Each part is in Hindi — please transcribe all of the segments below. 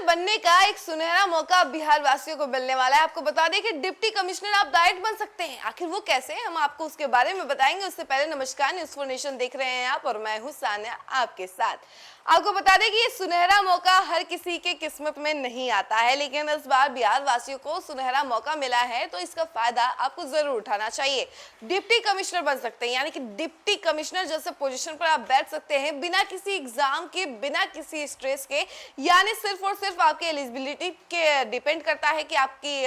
बनने का एक सुनहरा मौका बिहार वासियों को मिलने वाला है। आपको बता दें कि डिप्टी कमिश्नर आप डायरेक्ट बन सकते हैं। आखिर वो कैसे, हम आपको उसके बारे में बताएंगे। उससे पहले नमस्कार, न्यूज़ फॉर नेशन देख रहे हैं आप और मैं हूं सान्या आपके साथ। आपको बता दें कि ये सुनहरा मौका हर किसी के किस्मत में नहीं आता है, लेकिन इस बार बिहार वासियों को सुनहरा मौका मिला है तो इसका फायदा आपको जरूर उठाना चाहिए। डिप्टी कमिश्नर बन सकते हैं, यानी कि डिप्टी कमिश्नर जैसे पोजीशन पर आप बैठ सकते हैं बिना किसी एग्जाम के, बिना किसी स्ट्रेस के। यानी सिर्फ और सिर्फ आपके एलिजिबिलिटी के डिपेंड करता है कि आपकी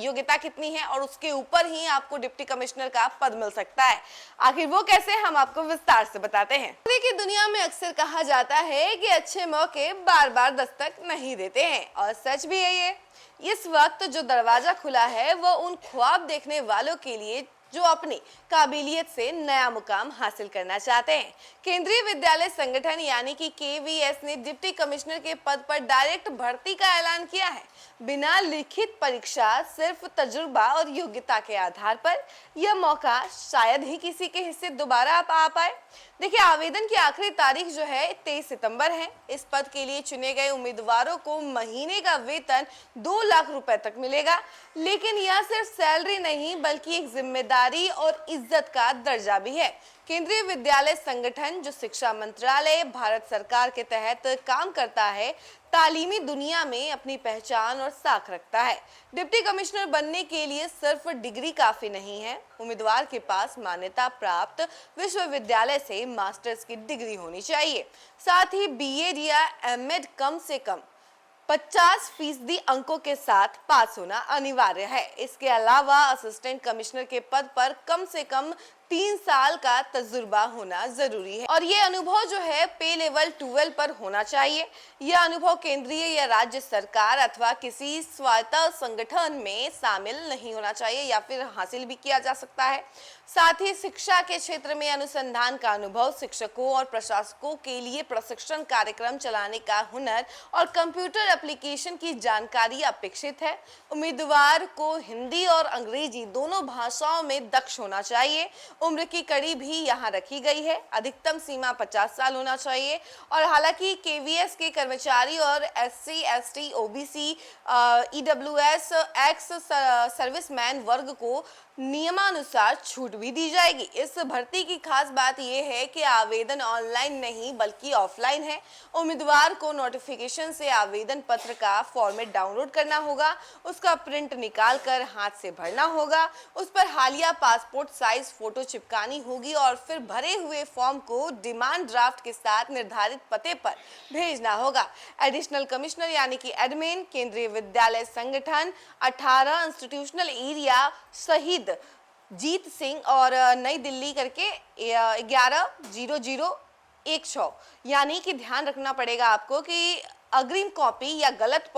योग्यता कितनी है और उसके ऊपर ही आपको डिप्टी कमिश्नर का पद मिल सकता है। आखिर वो कैसे, हम आपको विस्तार से बताते हैं। देखिए, दुनिया में अक्सर कहा जाता है कि अच्छे मौके बार बार दस्तक नहीं देते हैं, और सच भी है ये। इस वक्त जो दरवाजा खुला है वो उन ख्वाब देखने वालों के लिए जो अपनी काबिलियत से नया मुकाम हासिल करना चाहते हैं। केंद्रीय विद्यालय संगठन यानी कि केवीएस ने डिप्टी कमिश्नर के पद पर डायरेक्ट भर्ती का ऐलान किया है। बिना लिखित परीक्षा, सिर्फ तजुर्बा और योग्यता के आधार पर यह मौका शायद ही किसी के हिस्से दोबारा आ पाए। देखिए, आवेदन की आखिरी तारीख जो है 23 सितंबर है। इस पद के लिए चुने गए उम्मीदवारों को महीने का वेतन 2 लाख रुपए तक मिलेगा। लेकिन यह सिर्फ सैलरी नहीं बल्कि एक जिम्मेदारी और इज्जत का दर्जा भी है। केंद्रीय विद्यालय संगठन, जो शिक्षा मंत्रालय भारत सरकार के तहत काम करता है, तालीमी दुनिया में अपनी पहचान और साख रखता है। डिप्टी कमिश्नर बनने के लिए सिर्फ डिग्री काफी नहीं है। उम्मीदवार के पास मान्यता प्राप्त विश्वविद्यालय से मास्टर्स की डिग्री होनी चाहिए। साथ ही बीएड या एमएड कम से कम 50% अंकों के साथ पास होना अनिवार्य है। इसके अलावा असिस्टेंट कमिश्नर के पद पर कम से कम 3 साल का तजुर्बा होना जरूरी है, और ये अनुभव जो है पे लेवल 12 पर होना चाहिए। यह अनुभव केंद्रीय या राज्य सरकार अथवा किसी स्वायत्त संगठन में शामिल नहीं होना चाहिए, या फिर हासिल भी किया जा सकता है। साथ ही शिक्षा के क्षेत्र में अनुसंधान का अनुभव, शिक्षकों और प्रशासकों के लिए प्रशिक्षण कार्यक्रम चलाने का हुनर और कंप्यूटर एप्लीकेशन की जानकारी अपेक्षित है। उम्मीदवार को हिंदी और अंग्रेजी दोनों भाषाओं में दक्ष होना चाहिए। उम्र की कड़ी भी यहाँ रखी गई है। अधिकतम सीमा 50 साल होना चाहिए। और हालांकि केवीएस के कर्मचारी और SC, ST, OBC, EWS, ex serviceman वर्ग को नियमानुसार छूट भी दी जाएगी। इस भर्ती की खास बात यह है कि आवेदन ऑनलाइन नहीं बल्कि ऑफलाइन है। उम्मीदवार को नोटिफिकेशन से आवेदन पत्र का फॉर्मेट डाउनलोड करना होगा, उसका प्रिंट निकाल कर हाथ से भरना होगा, उस पर हालिया पासपोर्ट साइज फोटो चिपकानी होगी और फिर भरे हुए फॉर्म को डिमांड ड्राफ्ट के साथ निर्धारित पते पर भेजना होगा। एडिशनल कमिश्नर यानी कि एडमिन, केंद्रीय विद्यालय संगठन 18 इंस्टीट्यूशनल एरिया शहीद जीत सिंह और नई दिल्ली करके 110016, यानी कि ध्यान रखना पड़ेगा आपको कि अग्रिम कॉपी या गलत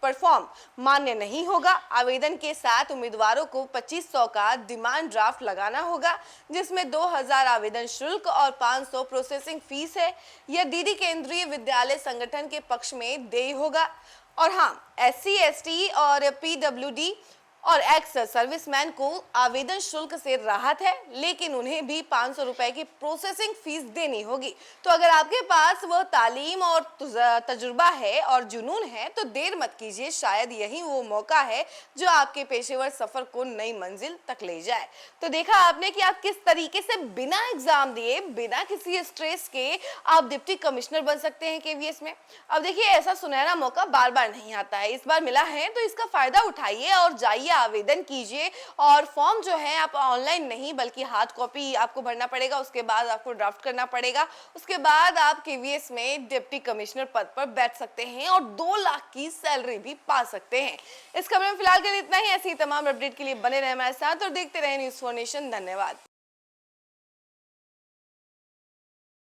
परफॉर्म मान्य नहीं होगा। आवेदन के साथ उम्मीदवारों को 2500 का डिमांड ड्राफ्ट लगाना होगा, जिसमें 2000 आवेदन शुल्क और 500 प्रोसेसिंग फीस है। यह डीडी केंद्रीय विद्यालय संगठन के पक्ष में देय होगा। और हाँ, एससी, एसटी और पीडब्ल्यूडी और एक्स सर्विसमैन को आवेदन शुल्क से राहत है, लेकिन उन्हें भी 500 रुपए की प्रोसेसिंग फीस देनी होगी। तो अगर आपके पास वह तालीम और तजुर्बा है और जुनून है तो देर मत कीजिए। शायद यही वो मौका है जो आपके पेशेवर सफर को नई मंजिल तक ले जाए। तो देखा आपने कि आप किस तरीके से बिना एग्जाम दिए, बिना किसी स्ट्रेस के आप डिप्टी कमिश्नर बन सकते हैं केवीएस में। अब देखिए, ऐसा सुनहरा मौका बार बार नहीं आता है, इस बार मिला है तो इसका फायदा उठाइए और जाइए आवेदन कीजिए। और फॉर्म जो है आप ऑनलाइन नहीं बल्कि हार्ड कॉपी आपको भरना पड़ेगा, उसके बाद आपको ड्राफ्ट करना पड़ेगा, उसके बाद आप केवीएस में डिप्टी कमिश्नर पद पर बैठ सकते हैं और 2 लाख की सैलरी भी पा सकते हैं। इस खबर में फिलहाल के लिए इतना ही। ऐसी तमाम अपडेट के लिए बने रहे हमारे साथ और देखते रहे न्यूज़ फॉर नेशन। धन्यवाद।